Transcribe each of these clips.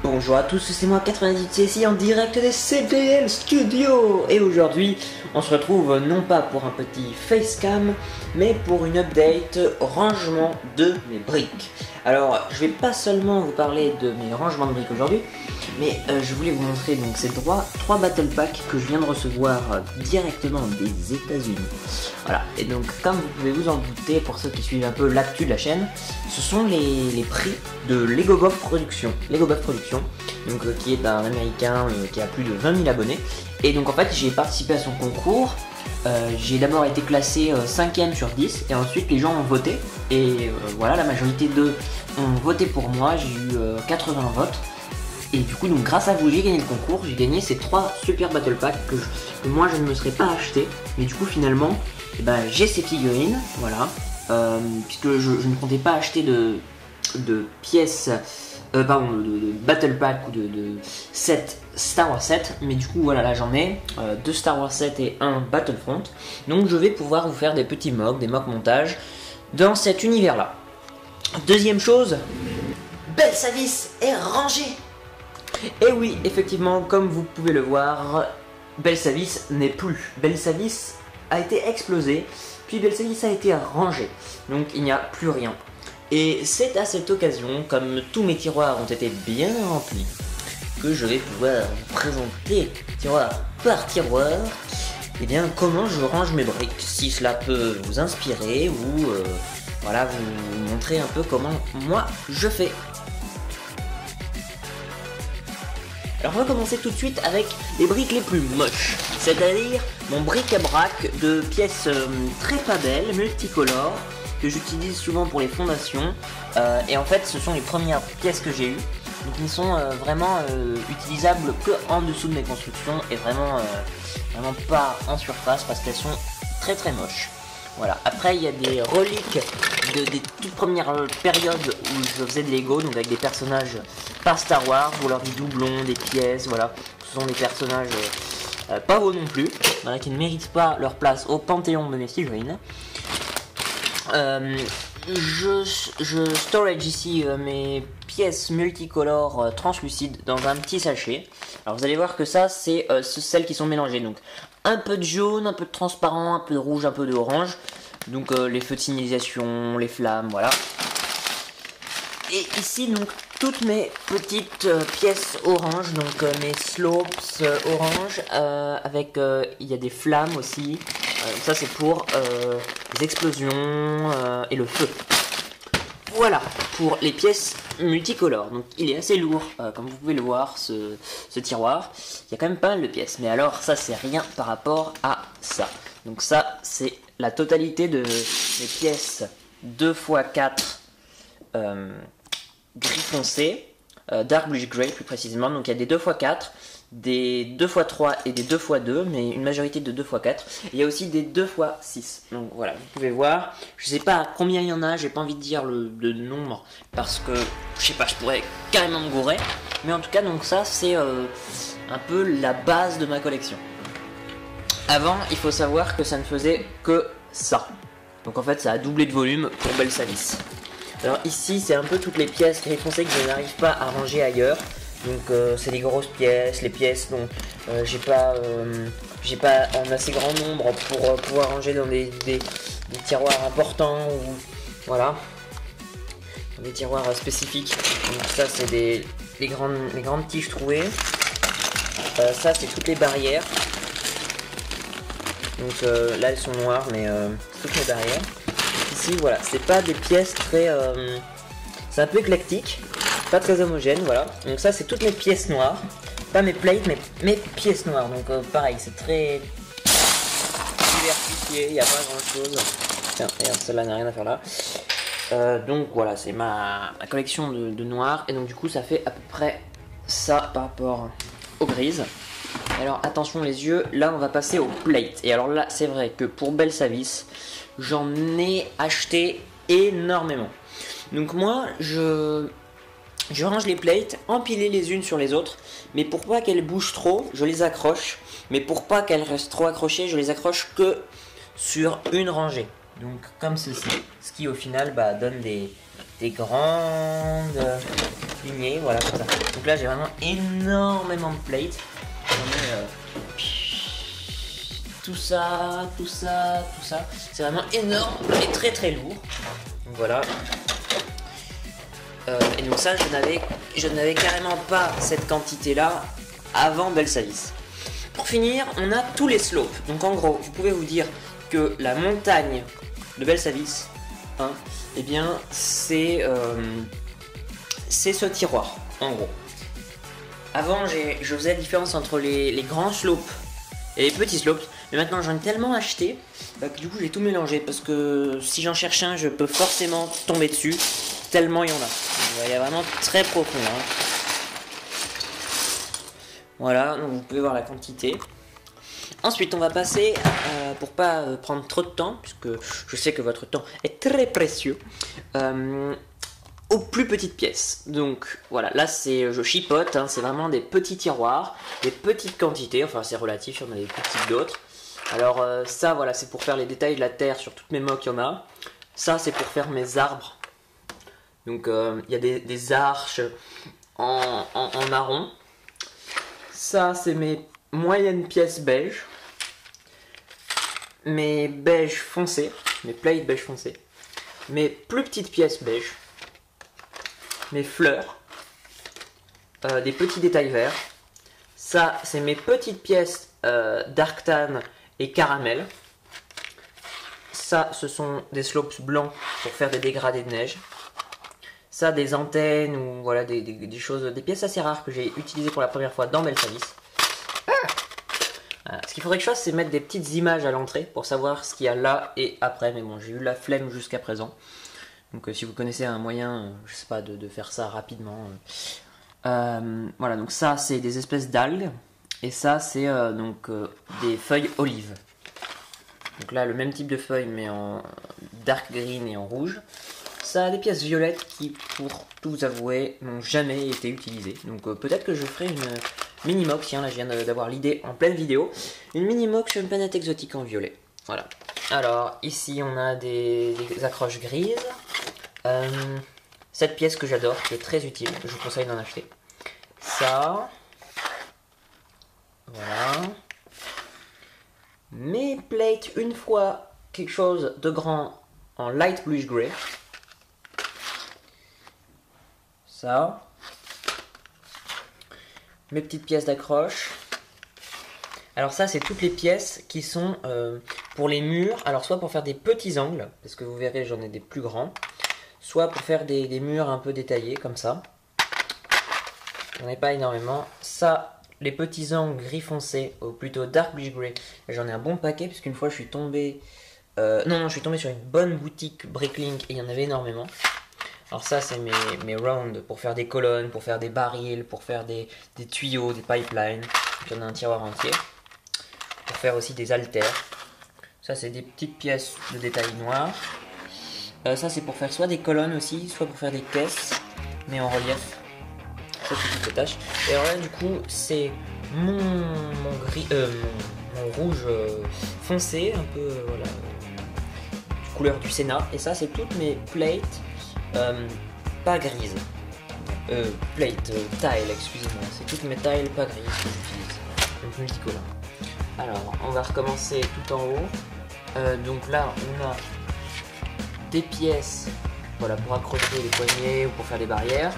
Bonjour à tous, c'est moi 98 ici en direct des CDL Studios. Et aujourd'hui on se retrouve non pas pour un petit facecam, mais pour une update rangement de mes briques. Alors je vais pas seulement vous parler de mes rangements de briques aujourd'hui, mais je voulais vous montrer donc ces trois battle packs que je viens de recevoir directement des États-Unis. Voilà, et donc comme vous pouvez vous en douter, pour ceux qui suivent un peu l'actu de la chaîne, ce sont les prix de Lego Bof Production. Lego Bof Production, donc, qui est un américain qui a plus de 20 000 abonnés. Et donc en fait j'ai participé à son concours. J'ai d'abord été classé 5ème sur 10 et ensuite les gens ont voté. Et voilà, la majorité d'eux ont voté pour moi, j'ai eu 80 votes. Et du coup, donc grâce à vous, j'ai gagné le concours, j'ai gagné ces 3 super battle packs que moi je ne me serais pas acheté. Mais du coup finalement, eh ben, j'ai ces figurines, voilà, puisque je ne comptais pas acheter de pièces, pardon, de battle pack ou de set Star Wars 7, mais du coup voilà, là j'en ai 2 Star Wars 7 et 1 Battlefront. Donc je vais pouvoir vous faire des petits mocks, des mock montages dans cet univers là. Deuxième chose, Belsavis est rangé. Et oui, effectivement, comme vous pouvez le voir, Belsavis n'est plus. Belsavis a été explosé, puis Belsavis a été rangé. Donc il n'y a plus rien. Et c'est à cette occasion, comme tous mes tiroirs ont été bien remplis, que je vais pouvoir vous présenter, tiroir par tiroir, et bien comment je range mes briques. Si cela peut vous inspirer ou voilà, vous montrer un peu comment moi je fais. Alors on va commencer tout de suite avec les briques les plus moches, c'est-à-dire mon bric-à-brac de pièces très pas belles, multicolores, que j'utilise souvent pour les fondations, et en fait ce sont les premières pièces que j'ai eues, donc ils sont vraiment utilisables que en dessous de mes constructions et vraiment pas en surface parce qu'elles sont très très moches. Voilà. Après il y a des reliques des toutes premières périodes où je faisais de Lego, donc avec des personnages par Star Wars, ou alors des doublons, des pièces, voilà. Ce sont des personnages pas beaux non plus, voilà, qui ne méritent pas leur place au panthéon de mes figurines. Je storage ici mes pièces multicolores translucides dans un petit sachet. Alors vous allez voir que ça c'est celles qui sont mélangées, donc un peu de jaune, un peu de transparent, un peu de rouge, un peu de orange. Donc les feux de signalisation, les flammes, voilà. Et ici donc toutes mes petites pièces orange, donc mes slopes orange, avec il y a des flammes aussi. Ça c'est pour les explosions et le feu. Voilà pour les pièces multicolores. Donc il est assez lourd, comme vous pouvez le voir, ce tiroir. Il y a quand même pas mal de pièces. Mais alors ça c'est rien par rapport à ça. Donc ça c'est la totalité de mes pièces 2x4 gris foncé, dark bluish grey plus précisément. Donc il y a des 2x4, des 2x3 et des 2x2, mais une majorité de 2x4. Il y a aussi des 2x6. Donc voilà, vous pouvez voir. Je sais pas combien il y en a, j'ai pas envie de dire le nombre parce que je sais pas, je pourrais carrément me gourer. Mais en tout cas, donc ça c'est un peu la base de ma collection. Avant, il faut savoir que ça ne faisait que ça. Donc en fait, ça a doublé de volume pour Belsavis. Alors ici, c'est un peu toutes les pièces gris foncé que je n'arrive pas à ranger ailleurs. Donc c'est les grosses pièces, les pièces dont j'ai pas en assez grand nombre pour pouvoir ranger dans des tiroirs importants ou voilà, dans des tiroirs spécifiques. Donc ça c'est les grandes tiges trouées. Ça c'est toutes les barrières. Donc là elles sont noires, mais toutes les barrières. Donc, ici voilà, c'est pas des pièces très, c'est un peu éclectique. Pas très homogène, voilà. Donc ça c'est toutes mes pièces noires, pas mes plates mais mes pièces noires. Donc pareil, c'est très diversifié, il n'y a pas grand chose. Tiens, regarde, celle-là n'a rien à faire là. Donc voilà, c'est ma collection de noirs. Et donc du coup ça fait à peu près ça par rapport aux grises. Alors attention les yeux, là on va passer aux plates. Et alors là c'est vrai que pour Belsavis, j'en ai acheté énormément. Donc moi je range les plates empilées les unes sur les autres, mais pour pas qu'elles bougent trop, je les accroche. Mais pour pas qu'elles restent trop accrochées, je les accroche que sur une rangée. Donc comme ceci, ce qui au final donne des des grandes lignées, voilà comme ça. Donc là j'ai vraiment énormément de plates. Tout ça, tout ça, tout ça. C'est vraiment énorme et très très lourd. Donc voilà. Et donc ça, je n'avais carrément pas cette quantité-là avant Belsavis. Pour finir, on a tous les slopes. Donc en gros, je pouvais vous dire que la montagne de Belsavis, hein, eh bien, c'est ce tiroir, en gros. Avant, je faisais la différence entre les grands slopes et les petits slopes. Mais maintenant, j'en ai tellement acheté que du coup, j'ai tout mélangé. Parce que si j'en cherche un, je peux forcément tomber dessus. Tellement il y en a. Il y a vraiment très profond. Hein. Voilà, donc vous pouvez voir la quantité. Ensuite, on va passer, pour pas prendre trop de temps, puisque je sais que votre temps est très précieux, aux plus petites pièces. Donc voilà, là je chipote, hein, c'est vraiment des petits tiroirs, des petites quantités, enfin c'est relatif, il y en a des plus petites d'autres. Alors ça, voilà, c'est pour faire les détails de la terre sur toutes mes mocs, il y en a. Ça, c'est pour faire mes arbres. Donc il y a des arches en marron. Ça, c'est mes moyennes pièces beige. Mes beige foncé, mes plates beige foncé. Mes plus petites pièces beige. Mes fleurs. Des petits détails verts. Ça, c'est mes petites pièces dark tan et caramel. Ça, ce sont des slopes blancs pour faire des dégradés de neige. Ça, des antennes ou voilà des choses, des pièces assez rares que j'ai utilisées pour la première fois dans Belsavis. Voilà. Ce qu'il faudrait que je fasse, c'est mettre des petites images à l'entrée pour savoir ce qu'il y a là et après. Mais bon, j'ai eu la flemme jusqu'à présent. Donc si vous connaissez un moyen, je sais pas, de faire ça rapidement. Voilà, donc ça, c'est des espèces d'algues. Et ça, c'est des feuilles olives. Donc là, le même type de feuilles, mais en dark green et en rouge. Ça a des pièces violettes qui, pour tout vous avouer, n'ont jamais été utilisées. Donc peut-être que je ferai une mini-mock. Tiens, là je viens d'avoir l'idée en pleine vidéo. Une mini-mock sur une planète exotique en violet. Voilà. Alors, ici on a des accroches grises. Cette pièce que j'adore, qui est très utile, je vous conseille d'en acheter. Ça. Voilà. Mes plates, une fois quelque chose de grand en light bluish grey. Ça. Mes petites pièces d'accroche. Alors ça, c'est toutes les pièces qui sont pour les murs. Alors soit pour faire des petits angles, parce que vous verrez, j'en ai des plus grands. Soit pour faire des murs un peu détaillés, comme ça. J'en ai pas énormément. Ça, les petits angles gris foncé, ou plutôt dark bluish grey. J'en ai un bon paquet, parce qu'une fois, je suis tombé... je suis tombé sur une bonne boutique Bricklink, et il y en avait énormément. Alors ça, c'est mes rounds pour faire des colonnes, pour faire des barils, pour faire des tuyaux, des pipelines. J'en ai un tiroir entier. Pour faire aussi des haltères. Ça, c'est des petites pièces de détail noir. Ça, c'est pour faire soit des colonnes aussi, soit pour faire des caisses, mais en relief. Ça, c'est toutes les tâches. Et alors là, du coup, c'est mon rouge foncé, un peu, voilà, couleur du Sénat. Et ça, c'est toutes mes plates. Pas grises. Plate, tile, excusez-moi. C'est toutes mes tiles pas grises que j'utilise. Donc multicolore. Alors, on va recommencer tout en haut. Donc là, on a des pièces, voilà, pour accrocher les poignées ou pour faire des barrières.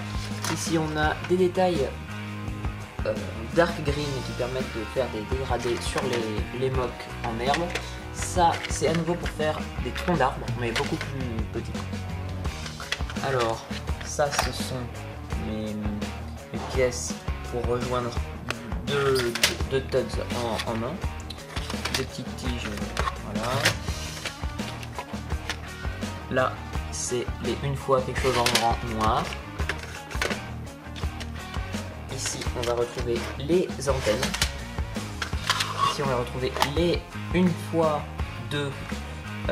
Ici, on a des détails dark green qui permettent de faire des dégradés sur les mocs en herbe. Ça, c'est à nouveau pour faire des troncs d'arbres, mais beaucoup plus petits. Alors, ça, ce sont mes pièces pour rejoindre deux tuds en main. Des petites tiges, voilà. Là, c'est une fois quelque chose en grand noir. Ici, on va retrouver les antennes. Ici, on va retrouver une fois deux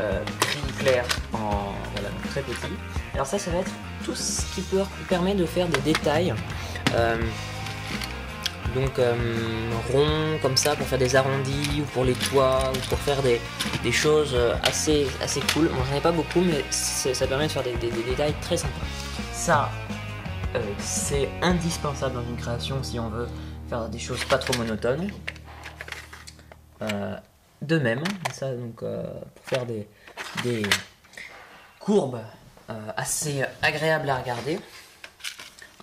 gris clair en voilà, très petit. Alors ça va être tout ce qui permet de faire des détails. Ronds comme ça pour faire des arrondis ou pour les toits ou pour faire des choses assez cool. Bon, j'en ai pas beaucoup, mais ça permet de faire des détails très sympas. ça, c'est indispensable dans une création si on veut faire des choses pas trop monotones. De même, ça donc pour faire des courbes assez agréables à regarder.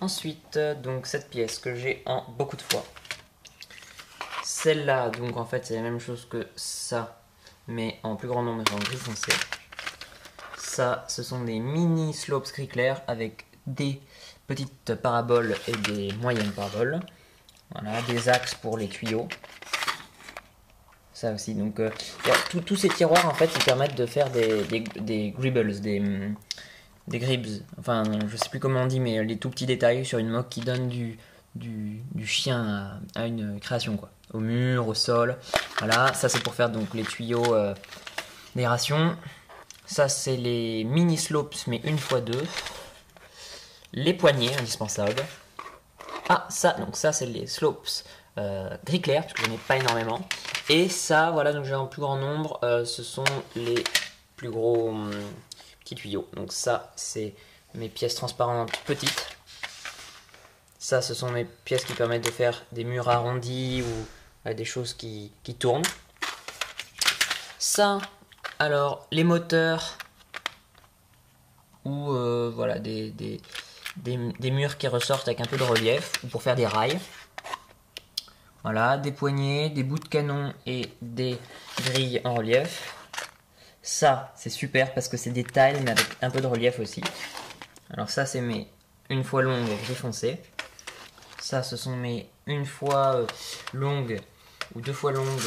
Ensuite, donc cette pièce que j'ai en beaucoup de fois. Celle-là, donc en fait c'est la même chose que ça, mais en plus grand nombre et en gris foncé. Ça, ce sont des mini slopes gris clair avec des petites paraboles et des moyennes paraboles. Voilà, des axes pour les tuyaux. Ça aussi, donc tous ces tiroirs en fait ils permettent de faire des gribbles, des gribs, enfin je sais plus comment on dit, mais les tout petits détails sur une moque qui donne du chien à une création, quoi. Au mur, au sol. Voilà, ça c'est pour faire donc les tuyaux d'aération. Ça c'est les mini slopes mais 1x2. Les poignées indispensables. Ah ça, donc ça c'est les slopes gris clair parce que j'en ai pas énormément. Et ça, voilà, donc j'ai un plus grand nombre. Ce sont les plus gros petits tuyaux. Donc ça c'est mes pièces transparentes petites. Ça, ce sont mes pièces qui permettent de faire des murs arrondis ou des choses qui tournent. Ça, alors, les moteurs ou voilà, des murs qui ressortent avec un peu de relief ou pour faire des rails. Voilà, des poignées, des bouts de canon et des grilles en relief. Ça, c'est super parce que c'est des tiles mais avec un peu de relief aussi. Alors ça, c'est mes 1 fois longues gris foncé. Ça, ce sont mes 1 fois longues ou 2 fois longues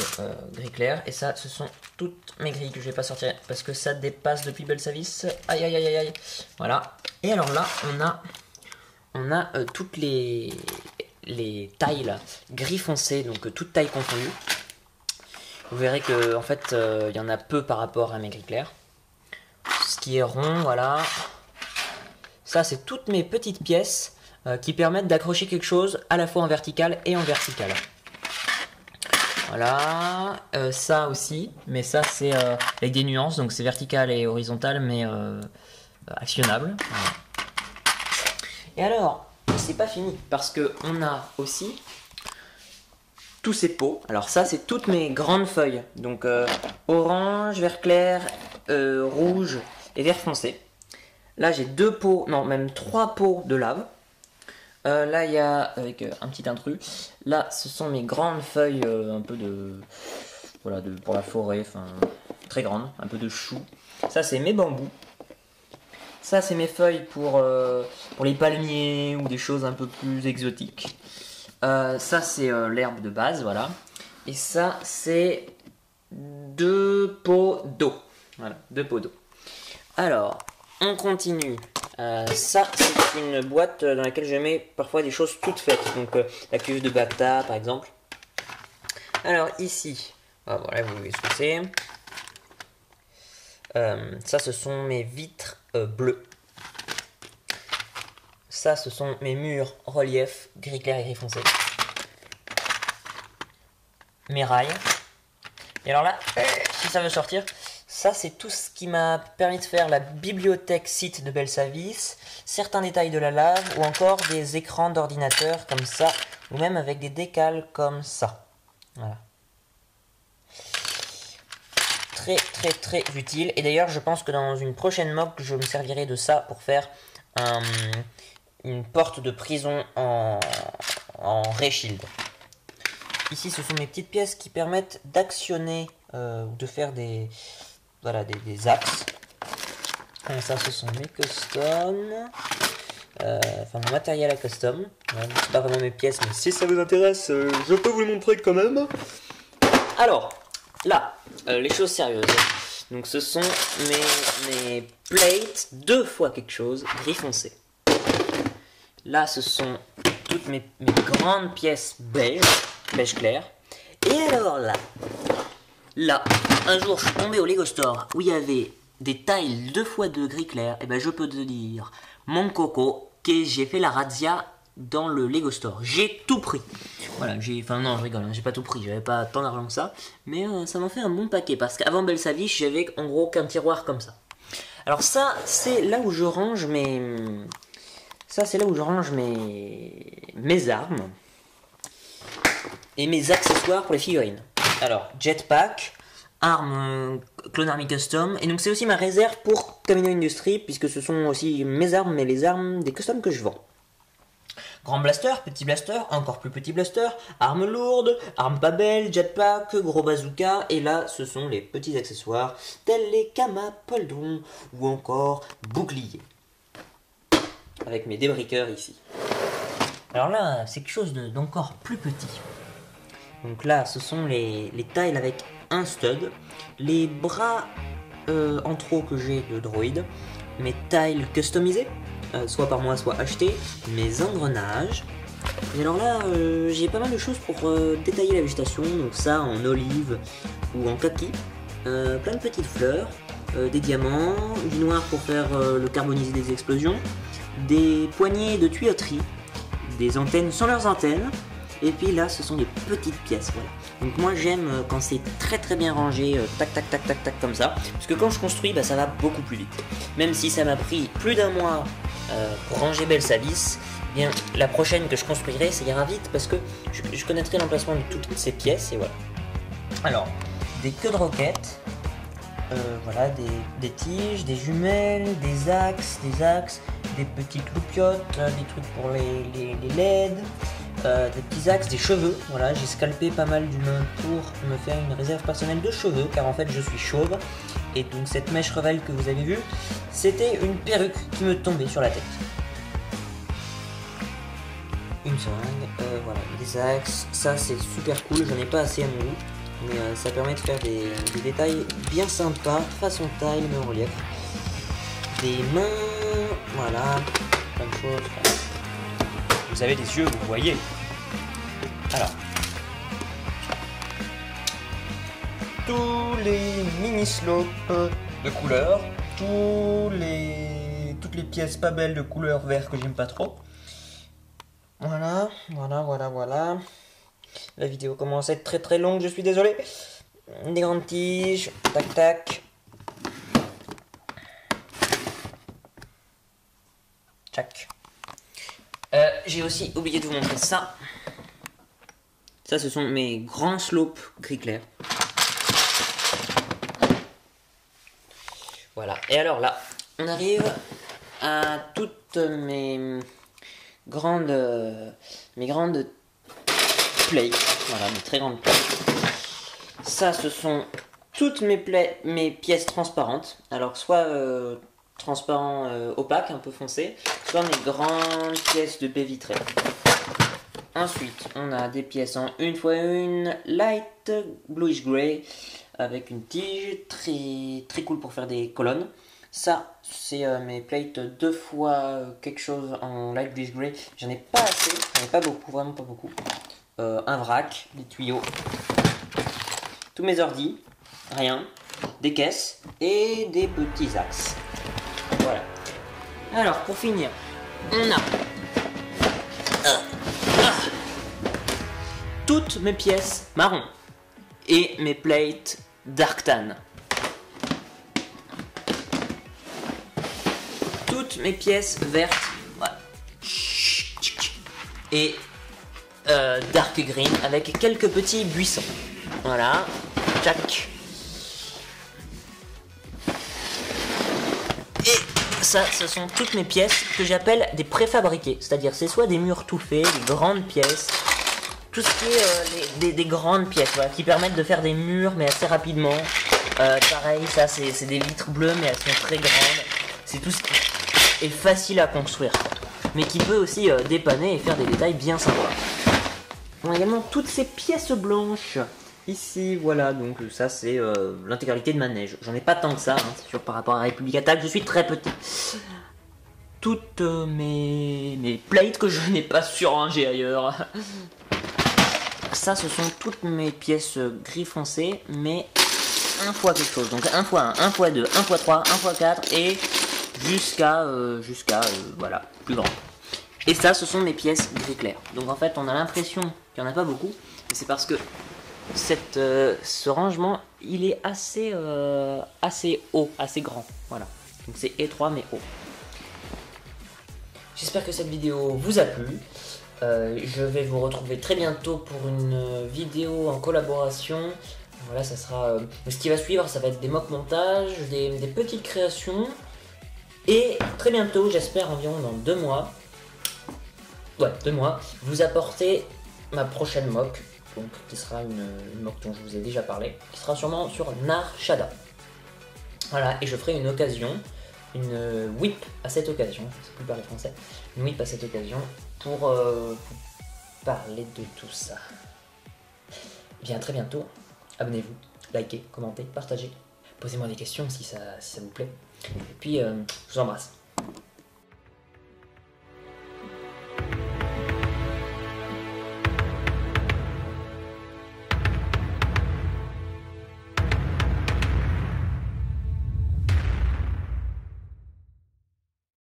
gris clair. Et ça, ce sont toutes mes grilles que je vais pas sortir parce que ça dépasse depuis Belsavis. Aïe, aïe, aïe, aïe. Voilà. Et alors là, on a toutes les tailles gris foncé, donc toutes tailles confondues. Vous verrez que en fait, il y en a peu par rapport à mes gris clairs. Ce qui est rond, voilà. Ça, c'est toutes mes petites pièces qui permettent d'accrocher quelque chose à la fois en vertical et en vertical. Voilà, ça aussi, mais ça c'est avec des nuances, donc c'est vertical et horizontal, mais actionnable. Voilà. Et alors, c'est pas fini, parce que on a aussi tous ces pots. Alors ça, c'est toutes mes grandes feuilles, donc orange, vert clair, rouge et vert foncé. Là, j'ai 2 pots, non, même 3 pots de lave. Là, il y a, avec un petit intrus, là, ce sont mes grandes feuilles, un peu de, voilà, pour la forêt, enfin, très grandes, un peu de chou. Ça, c'est mes bambous. Ça, c'est mes feuilles pour les palmiers ou des choses un peu plus exotiques. Ça, c'est l'herbe de base, voilà. Et ça, c'est 2 pots d'eau. Voilà, 2 pots d'eau. Alors, on continue. Ça, c'est une boîte dans laquelle je mets parfois des choses toutes faites. Donc, la cuve de Bacta, par exemple. Alors, ici, voilà, vous voyez ce que c'est. Ça, ce sont mes vitres bleues. Ça, ce sont mes murs relief gris clair et gris foncé. Mes rails. Et alors là, si ça veut sortir, ça c'est tout ce qui m'a permis de faire la bibliothèque site de Belsavis, certains détails de la lave ou encore des écrans d'ordinateur comme ça, ou même avec des décals comme ça. Voilà. Très très très utile. Et d'ailleurs, je pense que dans une prochaine mock, je me servirai de ça pour faire une porte de prison en ray shield. Ici, ce sont mes petites pièces qui permettent d'actionner ou de faire des axes. Et ça, ce sont mes customs. Enfin, mon matériel à custom. Ouais, c'est pas vraiment mes pièces, mais si ça vous intéresse, je peux vous le montrer quand même. Alors, là, les choses sérieuses. Donc, ce sont mes plates, 2 fois quelque chose, gris foncé. Là, ce sont toutes mes grandes pièces beige clair. Et alors là, un jour, je suis tombé au Lego Store où il y avait des tiles 2x2 gris clair. Et ben, je peux te dire, mon coco, que j'ai fait la razzia dans le Lego Store. J'ai tout pris. Voilà, enfin non, je rigole, hein, j'ai pas tout pris, j'avais pas tant d'argent que ça. Mais ça m'a fait un bon paquet parce qu'avant Belsavis, j'avais en gros qu'un tiroir comme ça. Alors ça, c'est là où je range mes Ça, c'est là où je range mes armes et mes accessoires pour les figurines. Alors, jetpack, armes Clone Army Custom, et donc c'est aussi ma réserve pour Camino Industries, puisque ce sont aussi mes armes, mais les armes des customs que je vends. Grand blaster, petit blaster, encore plus petit blaster, armes lourdes, armes pas belles, jetpack, gros bazooka, et là ce sont les petits accessoires tels les Kama Poldron ou encore boucliers. Avec mes débriqueurs ici. Alors là, c'est quelque chose d'encore plus petit. Donc là, ce sont les tiles avec un stud, les bras en trop que j'ai de droïde, mes tiles customisés, soit par moi, soit achetés, mes engrenages. Et alors là, j'ai pas mal de choses pour détailler la végétation, donc ça en olive ou en kaki, plein de petites fleurs, des diamants, du noir pour faire le carbonisé des explosions, des poignées de tuyauterie, des antennes sans leurs antennes, et puis là ce sont des petites pièces, voilà. Donc moi j'aime quand c'est très bien rangé, tac tac tac tac tac comme ça, parce que quand je construis, bah, ça va beaucoup plus vite. Même si ça m'a pris plus d'un mois pour ranger Belsalis, eh bien la prochaine que je construirai, ça ira vite, parce que je connaîtrai l'emplacement de toutes ces pièces, et voilà. Alors, des queues de roquettes, voilà, des tiges, des jumelles, des axes, des petites loupiottes, des trucs pour les LED, des petits axes, des cheveux. Voilà, j'ai scalpé pas mal d'humains pour me faire une réserve personnelle de cheveux, car en fait je suis chauve, et donc cette mèche revelle que vous avez vue, c'était une perruque qui me tombait sur la tête. Une seringue, voilà, des axes, ça c'est super cool, j'en ai pas assez à mon goût. Mais ça permet de faire des détails bien sympas, façon taille, mais en relief. Des mains, voilà, plein de choses. Vous avez des yeux, vous voyez. Alors, tous les mini-slopes de couleurs, toutes les pièces pas belles de couleur vert que j'aime pas trop. Voilà. La vidéo commence à être très longue, je suis désolé. Des grandes tiges, tac tac. Tchac. J'ai aussi oublié de vous montrer ça. Ça, ce sont mes grands slopes gris clair. Voilà. Et alors là, on arrive à toutes mes grandes plates, voilà, mes très grandes plates. Ça, ce sont toutes mes pièces transparentes. Alors, soit transparent opaque, un peu foncé, soit mes grandes pièces de baie vitrée. Ensuite, on a des pièces en 1x1 light bluish gray avec une tige très cool pour faire des colonnes. Ça, c'est mes plates 2 fois quelque chose en light bluish gray. J'en ai pas assez, j'en ai pas beaucoup, vraiment pas beaucoup. Un vrac, des tuyaux, tous mes ordis, rien, des caisses et des petits axes. Voilà. Alors, pour finir, on a toutes mes pièces marron et mes plates dark tan. Toutes mes pièces vertes, voilà. Et dark green avec quelques petits buissons. Voilà, tac. Et ça, ce sont toutes mes pièces que j'appelle des préfabriqués. C'est-à-dire, c'est soit des murs tout faits, des grandes pièces, tout ce qui est des grandes pièces, voilà, qui permettent de faire des murs, mais assez rapidement. Pareil, ça, c'est des vitres bleues, mais elles sont très grandes. C'est tout ce qui est facile à construire, mais qui peut aussi dépanner et faire des détails bien sympas. On a également toutes ces pièces blanches ici, voilà, donc ça c'est l'intégralité de ma neige. J'en ai pas tant que ça, hein, c'est sûr, par rapport à Republic Attack, je suis très petit. Toutes mes plates que je n'ai pas surrangées ailleurs. Ça, ce sont toutes mes pièces gris foncé, mais 1 fois quelque chose. Donc 1 fois 1, 1 fois 2, 1 fois 3, 1 fois 4 et jusqu'à voilà, plus grand. Et ça, ce sont mes pièces gris clair. Donc en fait, on a l'impression qu'il n'y en a pas beaucoup, mais c'est parce que ce rangement, il est assez haut, assez grand. Voilà. Donc c'est étroit mais haut. J'espère que cette vidéo vous a plu. Je vais vous retrouver très bientôt pour une vidéo en collaboration. Voilà, ça sera. Ce qui va suivre, ça va être des mock montages, des petites créations. Et très bientôt, j'espère environ dans 2 mois. Ouais, 2 mois, vous apporter ma prochaine mock. Donc, qui sera une mock dont je vous ai déjà parlé. Qui sera sûrement sur Nar Shaddaa. Voilà, et je ferai une occasion. Une whip à cette occasion, je ne sais plus parler français, une whip à cette occasion pour parler de tout ça. Bien, à très bientôt, abonnez-vous, likez, commentez, partagez, posez-moi des questions si ça vous plaît, et puis je vous embrasse.